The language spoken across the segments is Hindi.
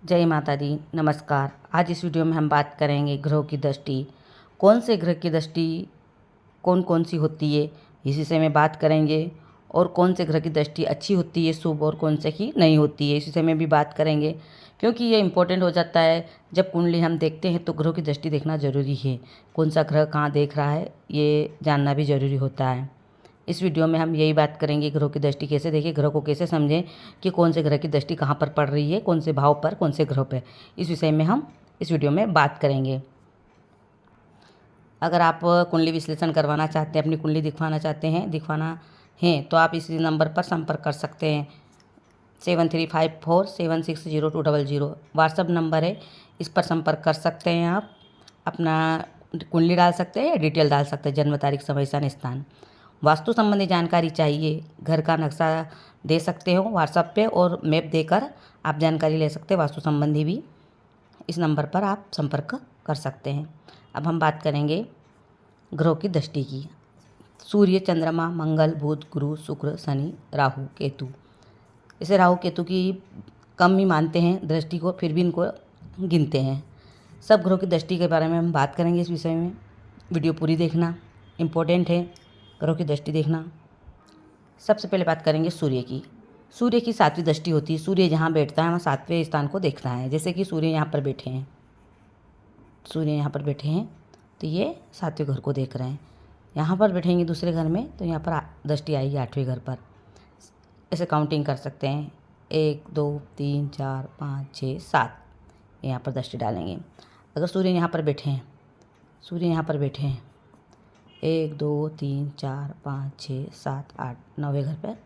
जय माता दी। नमस्कार। आज इस वीडियो में हम बात करेंगे ग्रहों की दृष्टि। कौन से ग्रह की दृष्टि कौन कौन सी होती है, इस विषय में बात करेंगे। और कौन से ग्रह की दृष्टि अच्छी होती है शुभ, और कौन से की नहीं होती है, इस विषय में भी बात करेंगे। क्योंकि ये इम्पोर्टेंट हो जाता है, जब कुंडली हम देखते हैं तो ग्रहों की दृष्टि देखना ज़रूरी है। कौन सा ग्रह कहाँ देख रहा है ये जानना भी ज़रूरी होता है। इस वीडियो में हम यही बात करेंगे, ग्रहों की दृष्टि कैसे देखें, ग्रह को कैसे समझें कि कौन से ग्रह की दृष्टि कहाँ पर पड़ रही है, कौन से भाव पर, कौन से ग्रह पर। इस विषय में हम इस वीडियो में बात करेंगे। अगर आप कुंडली विश्लेषण करवाना चाहते हैं, अपनी कुंडली दिखवाना है तो आप इसी नंबर पर संपर्क कर सकते हैं। 7354760200 व्हाट्सअप नंबर है, इस पर संपर्क कर सकते हैं। आप अपना कुंडली डाल सकते हैं या डिटेल डाल सकते हैं, जन्म तारीख, समय, स्थान। वास्तु संबंधी जानकारी चाहिए, घर का नक्शा दे सकते हो व्हाट्सएप पे, और मैप देकर आप जानकारी ले सकते हैं वास्तु संबंधी भी। इस नंबर पर आप संपर्क कर सकते हैं। अब हम बात करेंगे ग्रहों की दृष्टि की। सूर्य, चंद्रमा, मंगल, बुध, गुरु, शुक्र, शनि, राहु, केतु। इसे राहु केतु की कम ही मानते हैं दृष्टि को, फिर भी इनको गिनते हैं। सब ग्रहों की दृष्टि के बारे में हम बात करेंगे इस विषय में। वीडियो पूरी देखना, इम्पोर्टेंट है ग्रहों की दृष्टि देखना। सबसे पहले बात करेंगे सूर्य की। सूर्य की 7वीं दृष्टि होती है। सूर्य जहाँ बैठता है वहाँ 7वें स्थान को देखता है। जैसे कि सूर्य यहाँ पर बैठे हैं, तो ये 7वें घर को देख रहे हैं। यहाँ पर बैठेंगे दूसरे घर में तो यहाँ पर दृष्टि आएगी 8वें घर पर। ऐसे काउंटिंग कर सकते हैं, 1 2 3 4 5 6 7 यहाँ पर दृष्टि डालेंगे। अगर सूर्य यहाँ पर बैठे हैं 1 2 3 4 5 6 7 8 9वें घर पर,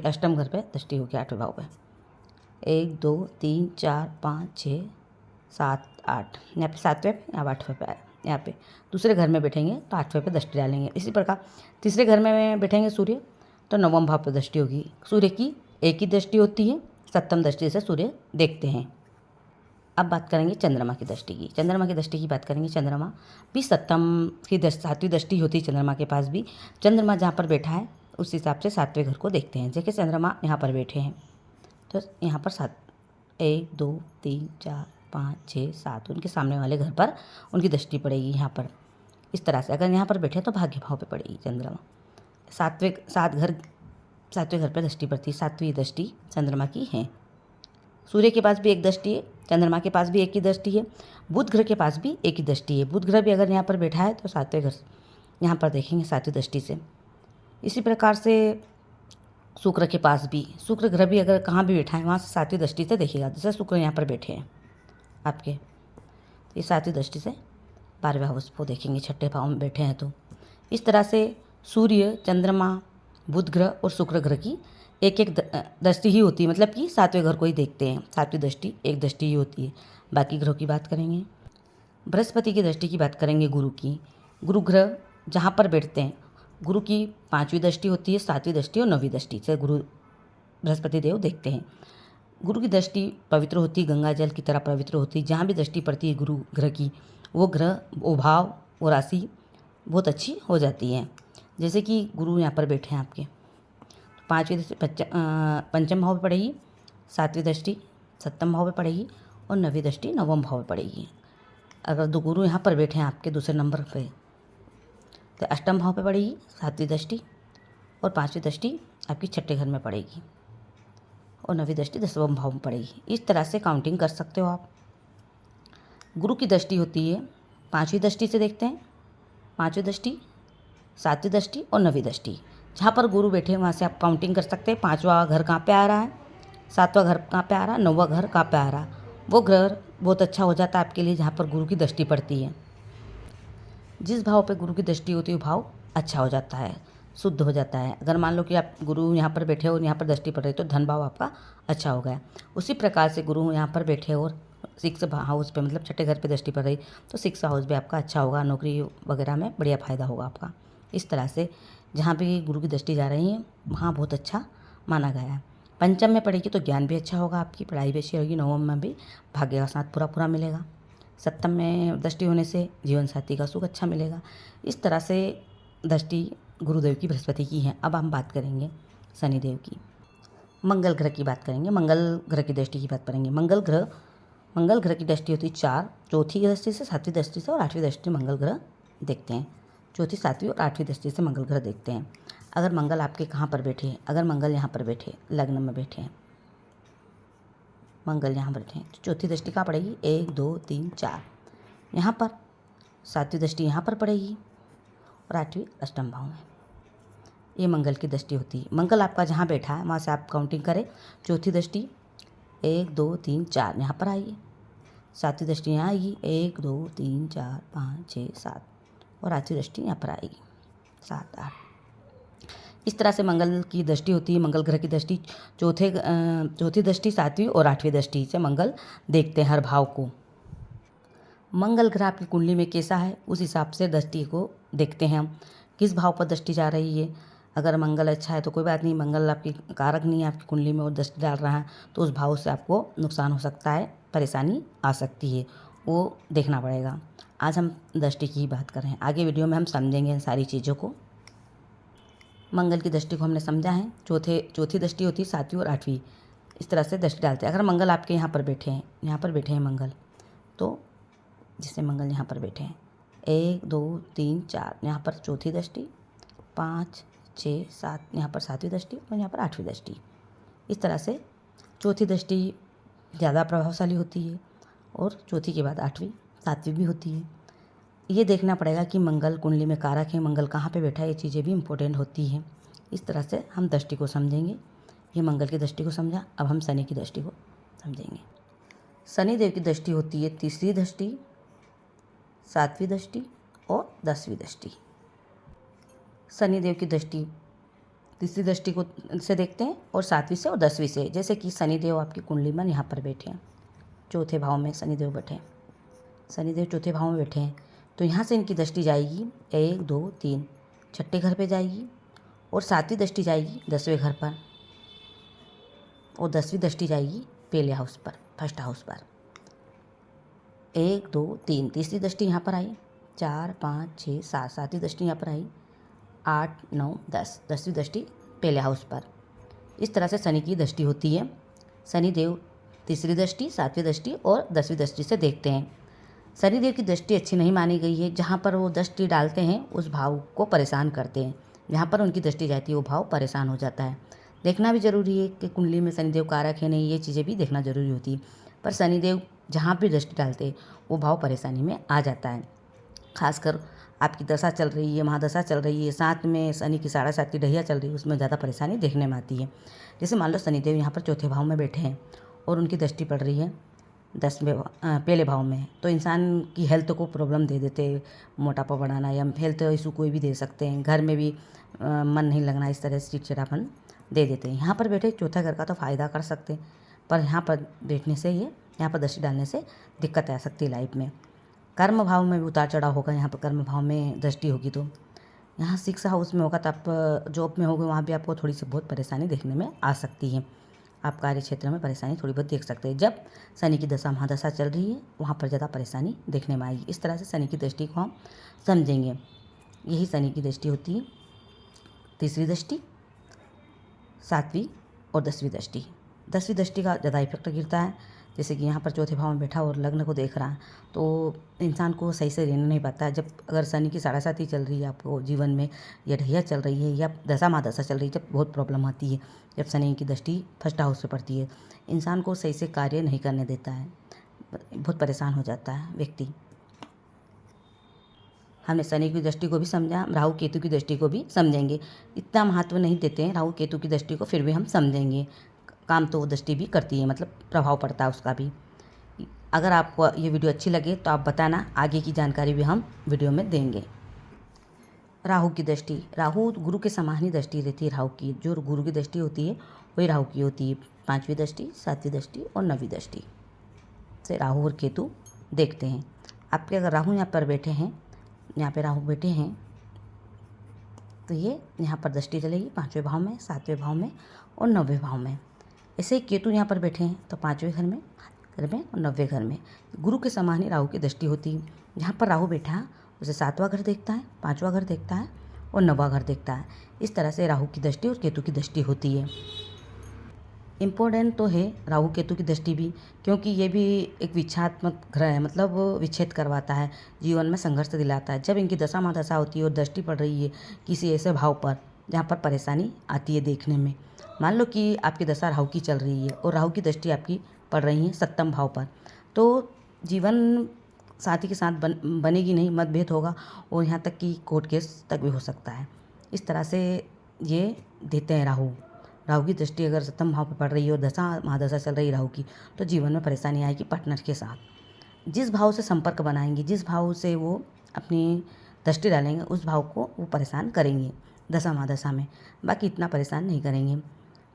अष्टम घर पे दृष्टि होगी 8वें भाव पे। 1 2 3 4 5 6 7 8 यहाँ पे 7वें पे, यहाँ 8वें पे। यहाँ पे दूसरे घर में बैठेंगे तो 8वें पे दृष्टि डालेंगे। इसी प्रकार तीसरे घर में बैठेंगे सूर्य तो 9वें भाव पे दृष्टि होगी। सूर्य की एक ही दृष्टि होती है, सप्तम दृष्टि से सूर्य देखते हैं। अब बात करेंगे चंद्रमा की दृष्टि की। चंद्रमा की दृष्टि की बात करेंगे। चंद्रमा भी सप्तम की 7वीं दृष्टि होती है चंद्रमा के पास भी। चंद्रमा जहाँ पर बैठा है उस हिसाब से 7वें घर को देखते हैं। जैसे चंद्रमा यहाँ पर बैठे हैं तो यहाँ पर 1 2 3 4 5 6 7 उनके सामने वाले घर पर उनकी दृष्टि पड़ेगी। यहाँ पर इस तरह से अगर यहाँ पर बैठे तो भाग्य भाव पे पड़ेगी चंद्रमा। 7वें घर पर दृष्टि पड़ती है। 7वीं दृष्टि चंद्रमा की है। सूर्य के पास भी एक दृष्टि है, चंद्रमा के पास भी एक ही दृष्टि है, बुध ग्रह के पास भी एक ही दृष्टि है। बुध ग्रह भी अगर यहाँ पर बैठा है तो 7वें घर यहाँ पर देखेंगे 7वीं दृष्टि से। इसी प्रकार से शुक्र के पास भी, शुक्र ग्रह भी अगर कहाँ भी बैठा है वहाँ से 7वीं दृष्टि से देखेगा। जैसे शुक्र यहाँ पर बैठे हैं आपके, तो ये 7वीं दृष्टि से 12वें हाउस को देखेंगे, 6ठे भाव में बैठे हैं तो। इस तरह से सूर्य, चंद्रमा, बुध ग्रह और शुक्र ग्रह की एक एक दृष्टि ही होती है, मतलब कि 7वें घर को ही देखते हैं। 7वीं दृष्टि एक दृष्टि ही होती है। बाकी ग्रहों की बात करेंगे। बृहस्पति की दृष्टि की बात करेंगे। गुरु की, गुरु ग्रह जहाँ पर बैठते हैं, गुरु की 5वीं दृष्टि होती है, 7वीं दृष्टि और 9वीं दृष्टि से गुरु बृहस्पति देव देखते हैं। गुरु की दृष्टि पवित्र होती है, गंगा जल की तरह पवित्र होती है। जहाँ भी दृष्टि पड़ती है गुरु ग्रह की, वो ग्रह, वो भाव, वो राशि बहुत अच्छी हो जाती है। जैसे कि गुरु यहाँ पर बैठे हैं आपके, 5वीं दृष्टि पंचम भाव में पड़ेगी, 7वीं दृष्टि 7वें भाव में पड़ेगी और 9वीं दृष्टि 9वें भाव में पड़ेगी। अगर दो गुरु यहाँ पर बैठे हैं आपके दूसरे नंबर पे तो अष्टम भाव पे पड़ेगी 7वीं दृष्टि, और 5वीं दृष्टि आपकी 6ठे घर में पड़ेगी, और 9वीं दृष्टि 10वें भाव में पड़ेगी। इस तरह से काउंटिंग कर सकते हो आप। गुरु की दृष्टि होती है 5वीं दृष्टि से देखते हैं, 5वीं दृष्टि, 7वीं दृष्टि और 9वीं दृष्टि। जहाँ पर गुरु बैठे हैं वहाँ से आप काउंटिंग कर सकते हैं। 5वां घर कहाँ पे आ रहा है, 7वां घर कहाँ पे आ रहा है, 9वां घर कहाँ पे आ रहा है। वो ग्रह बहुत अच्छा हो जाता है आपके लिए जहाँ पर गुरु की दृष्टि पड़ती है। जिस भाव पे गुरु की दृष्टि होती है वो भाव अच्छा हो जाता है, शुद्ध हो जाता है। अगर मान लो कि आप गुरु यहाँ पर बैठे और यहाँ पर दृष्टि पड़ रही तो धन भाव आपका अच्छा हो गया। उसी प्रकार से गुरु यहाँ पर बैठे और 6 हाउस पे, मतलब 6ठे घर पे दृष्टि पड़ रही तो 6 हाउस भी आपका अच्छा होगा, नौकरी वगैरह में बढ़िया फ़ायदा होगा आपका। इस तरह से जहाँ भी गुरु की दृष्टि जा रही है वहाँ बहुत अच्छा माना गया है। पंचम में पड़ेगी तो ज्ञान भी अच्छा होगा, आपकी पढ़ाई भी अच्छी होगी। 9वें में भी भाग्य का साथ पूरा पूरा मिलेगा। 7वें में दृष्टि होने से जीवन साथी का सुख अच्छा मिलेगा। इस तरह से दृष्टि गुरुदेव की बृहस्पति की है। अब हम बात करेंगे शनिदेव की। मंगल ग्रह की बात करेंगे, मंगल ग्रह की दृष्टि की बात करेंगे। मंगल ग्रह की दृष्टि होती है 4, चौथी दृष्टि से, 7वीं दृष्टि से और 8वीं दृष्टि मंगल ग्रह देखते हैं। चौथी, 7वीं और 8वीं दृष्टि से मंगल ग्रह देखते हैं। अगर मंगल आपके कहाँ पर बैठे हैं, अगर मंगल यहाँ पर बैठे, लग्न में बैठे हैं, मंगल यहाँ बैठे हैं, तो चौथी दृष्टि कहाँ पड़ेगी, 1 2 3 4 यहाँ पर, 7वीं दृष्टि यहाँ पर पड़ेगी और 8वीं अष्टम भाव में। ये मंगल की दृष्टि होती है। मंगल आपका जहाँ बैठा है वहाँ से आप काउंटिंग करें। चौथी दृष्टि 1 2 3 4 यहाँ पर आइए, 7वीं दृष्टि यहाँ आएगी 1 2 3 4 5 6 7 और 8वीं दृष्टि यहाँ पर आएगी 7 8। इस तरह से मंगल की दृष्टि होती है। मंगल ग्रह की दृष्टि चौथी दृष्टि, 7वीं और 8वीं दृष्टि से मंगल देखते हैं हर भाव को। मंगल ग्रह आपकी कुंडली में कैसा है उस हिसाब से दृष्टि को देखते हैं हम, किस भाव पर दृष्टि जा रही है। अगर मंगल अच्छा है तो कोई बात नहीं, मंगल आपकी कारक नहीं है आपकी कुंडली में और दृष्टि डाल रहा है तो उस भाव से आपको नुकसान हो सकता है, परेशानी आ सकती है, वो देखना पड़ेगा। आज हम दृष्टि की बात कर रहे हैं, आगे वीडियो में हम समझेंगे इन सारी चीज़ों को। मंगल की दृष्टि को हमने समझा है। चौथी दृष्टि होती है 7वीं और 8वीं, इस तरह से दृष्टि डालते हैं। अगर मंगल आपके यहाँ पर बैठे हैं मंगल, तो जिससे मंगल यहाँ पर बैठे हैं 1 2 3 4 यहाँ पर चौथी दृष्टि, 5 6 7 यहाँ पर 7वीं दृष्टि और यहाँ पर 8वीं दृष्टि। इस तरह से चौथी दृष्टि ज़्यादा प्रभावशाली होती है और चौथी के बाद 8वीं 7वीं भी होती है। ये देखना पड़ेगा कि मंगल कुंडली में कारक है, मंगल कहाँ पे बैठा है, ये चीज़ें भी इम्पोर्टेंट होती हैं। इस तरह से हम दृष्टि को समझेंगे। ये मंगल की दृष्टि को समझा, अब हम शनि की दृष्टि को समझेंगे। शनि देव की दृष्टि होती है 3री दृष्टि, 7वीं दृष्टि और 10वीं दृष्टि। शनि देव की दृष्टि 3री दृष्टि को से देखते हैं और 7वीं से और 10वीं से। जैसे कि शनिदेव आपकी कुंडली में यहाँ पर बैठे हैं, चौथे भाव में शनिदेव बैठे हैं, शनिदेव चौथे भाव में बैठे हैं, तो यहाँ से इनकी दृष्टि जाएगी 1 2 3 छठे घर पे जाएगी और 7वीं दृष्टि जाएगी 10वें घर पर और 10वीं दृष्टि जाएगी पहले हाउस पर, फर्स्ट हाउस पर। 1 2 3 तीसरी दृष्टि यहाँ पर आई, 4 5 6 7 7वीं दृष्टि यहाँ पर आई, 8 9 10 10वीं दृष्टि पहले हाउस पर। इस तरह से शनि की दृष्टि होती है। शनिदेव 3री दृष्टि, 7वीं दृष्टि और 10वीं दृष्टि से देखते हैं। शनिदेव की दृष्टि अच्छी नहीं मानी गई है। जहाँ पर वो दृष्टि डालते हैं उस भाव को परेशान करते हैं, जहाँ पर उनकी दृष्टि जाती है वो भाव परेशान हो जाता है। देखना भी जरूरी है कि कुंडली में शनिदेव कारक है नहीं, ये चीज़ें भी देखना जरूरी होती है। पर शनिदेव जहाँ भी दृष्टि डालते हैं वो भाव परेशानी में आ जाता है। खासकर आपकी दशा चल रही है, महादशा चल रही है, साथ में शनि की 7.5 की ढैया चल रही है, उसमें ज़्यादा परेशानी देखने में आती है। जैसे मान लो शनिदेव यहाँ पर चौथे भाव में बैठे हैं और उनकी दृष्टि पड़ रही है 10वें पहले भाव में, तो इंसान की हेल्थ को प्रॉब्लम दे देते हैं, मोटापा बढ़ाना या हेल्थ इशू कोई भी दे सकते हैं, घर में भी मन नहीं लगना, इस तरह से चिड़चिड़ापन दे देते हैं। यहाँ पर बैठे चौथा घर का तो फ़ायदा कर सकते हैं, पर यहाँ पर बैठने से यहाँ पर दृष्टि डालने से दिक्कत आ सकती है लाइफ में। कर्म भाव में भी उतार चढ़ाव होगा, यहाँ पर कर्म भाव में दृष्टि होगी तो यहाँ 6 हाउस में होगा, तो आप जॉब में होगे वहाँ भी आपको थोड़ी सी बहुत परेशानी देखने में आ सकती है। आप कार्य क्षेत्र में परेशानी थोड़ी बहुत देख सकते हैं। जब शनि की दशा महादशा चल रही है वहाँ पर ज़्यादा परेशानी देखने में आएगी। इस तरह से शनि की दृष्टि को हम समझेंगे। यही शनि की दृष्टि होती है 3री दृष्टि, 7वीं और 10वीं दृष्टि। 10वीं दृष्टि का ज़्यादा इफेक्ट गिरता है। जैसे कि यहाँ पर चौथे भाव में बैठा और लग्न को देख रहा है तो इंसान को सही से रहना नहीं पाता है। जब अगर शनि की 7.5 चल रही है आपको जीवन में, या ढैया चल रही है या दशा महादशा चल रही है, जब बहुत प्रॉब्लम आती है। जब शनि की दृष्टि फर्स्ट हाउस पे पड़ती है, इंसान को सही से कार्य नहीं करने देता है, बहुत परेशान हो जाता है व्यक्ति। हमने शनि की दृष्टि को भी समझा, राहु केतु की दृष्टि को भी समझेंगे। इतना महत्व नहीं देते हैं राहु केतु की दृष्टि को, फिर भी हम समझेंगे। काम तो वो दृष्टि भी करती है, मतलब प्रभाव पड़ता है उसका भी। अगर आपको ये वीडियो अच्छी लगे तो आप बताना, आगे की जानकारी भी हम वीडियो में देंगे। राहु की दृष्टि, राहु गुरु के समान ही दृष्टि रहती है। राहु की जो गुरु की दृष्टि होती है वही राहु की होती है। 5वीं दृष्टि, 7वीं दृष्टि और 9वीं दृष्टि से राहु और केतु देखते हैं। आपके अगर राहु यहाँ पर बैठे हैं, यहाँ पे राहु बैठे हैं, तो ये यहाँ पर दृष्टि चलेगी 5वें भाव में, 7वें भाव में और 9वें भाव में। ऐसे ही केतु यहाँ पर बैठे हैं तो 5वें घर में और 9वें घर में। गुरु के समान ही राहु की दृष्टि होती है। जहाँ पर राहु बैठा है उसे 7वां घर देखता है, 5वां घर देखता है और 9वां घर देखता है। इस तरह से राहु की दृष्टि और केतु की दृष्टि होती है। इम्पोर्टेंट तो है राहु केतु की दृष्टि भी, क्योंकि ये भी एक विच्छात्मक ग्रह है, मतलब विच्छेद करवाता है, जीवन में संघर्ष दिलाता है। जब इनकी दशा महादशा होती है और दृष्टि पड़ रही है किसी ऐसे भाव पर जहाँ पर परेशानी आती है देखने में, मान लो कि आपकी दशा राहु की चल रही है और राहु की दृष्टि आपकी पड़ रही है सप्तम भाव पर, तो जीवन साथी के साथ बनेगी नहीं, मतभेद होगा और यहाँ तक कि कोर्ट केस तक भी हो सकता है। इस तरह से ये देते हैं राहु। राहु की दृष्टि अगर सप्तम भाव पर पड़ रही है और दशा महादशा चल रही है राहु की, तो जीवन में परेशानी आएगी पार्टनर के साथ। जिस भाव से संपर्क बनाएंगे, जिस भाव से वो अपनी दृष्टि डालेंगे, उस भाव को वो परेशान करेंगे दशा महादशा में, बाकी इतना परेशान नहीं करेंगे।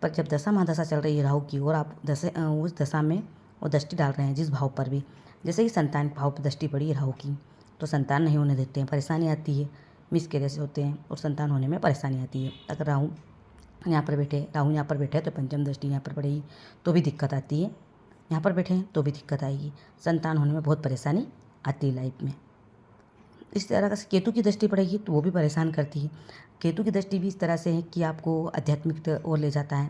पर जब दशा महादशा चल रही है राहु की और आप उस दशा में वो दृष्टि डाल रहे हैं जिस भाव पर भी, जैसे कि संतान भाव पर दृष्टि पड़ी है राहु की, तो संतान नहीं होने देते हैं, परेशानी आती है, मिसकैरेज होते हैं और संतान होने में परेशानी आती है। अगर राहु यहाँ पर बैठे तो पंचम दृष्टि यहाँ पर पड़ेगी तो भी दिक्कत आती है, यहाँ पर बैठे हैं तो भी दिक्कत आएगी, संतान होने में बहुत परेशानी आती है लाइफ में। इस तरह से केतु की दृष्टि पड़ेगी तो वो भी परेशान करती है। केतु की दृष्टि भी इस तरह से है कि आपको आध्यात्मिक ओर ले जाता है,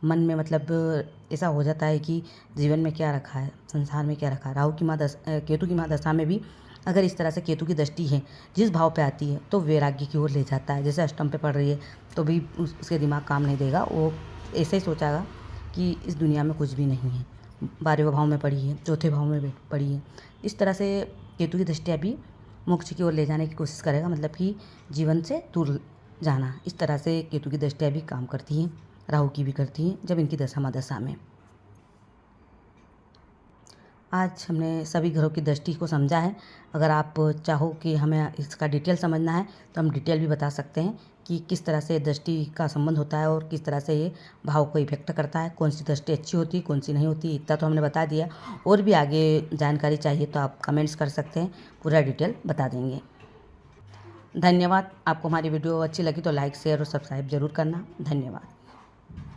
मन में मतलब ऐसा हो जाता है कि जीवन में क्या रखा है, संसार में क्या रखा है। केतु की महादशा में भी अगर इस तरह से केतु की दृष्टि है जिस भाव पे आती है तो वैराग्य की ओर ले जाता है। जैसे अष्टम पे पड़ रही है तो भी उसके दिमाग काम नहीं देगा, वो ऐसे ही सोचेगा कि इस दुनिया में कुछ भी नहीं है। 12वें भाव में पड़ी है, चौथे भाव में पड़ी है। इस तरह से केतु की दृष्टि अभी मोक्ष की ओर ले जाने की कोशिश करेगा, मतलब कि जीवन से दूर जाना। इस तरह से केतु की दृष्टियाँ भी काम करती हैं, राहु की भी करती हैं जब इनकी दशा महादशा में। आज हमने सभी ग्रहों की दृष्टि को समझा है। अगर आप चाहो कि हमें इसका डिटेल समझना है तो हम डिटेल भी बता सकते हैं कि किस तरह से दृष्टि का संबंध होता है और किस तरह से ये भाव को इफेक्ट करता है, कौन सी दृष्टि अच्छी होती है, कौन सी नहीं होती। इतना तो हमने बता दिया, और भी आगे जानकारी चाहिए तो आप कमेंट्स कर सकते हैं, पूरा डिटेल बता देंगे। धन्यवाद। आपको हमारी वीडियो अच्छी लगी तो लाइक, शेयर और सब्सक्राइब ज़रूर करना। धन्यवाद।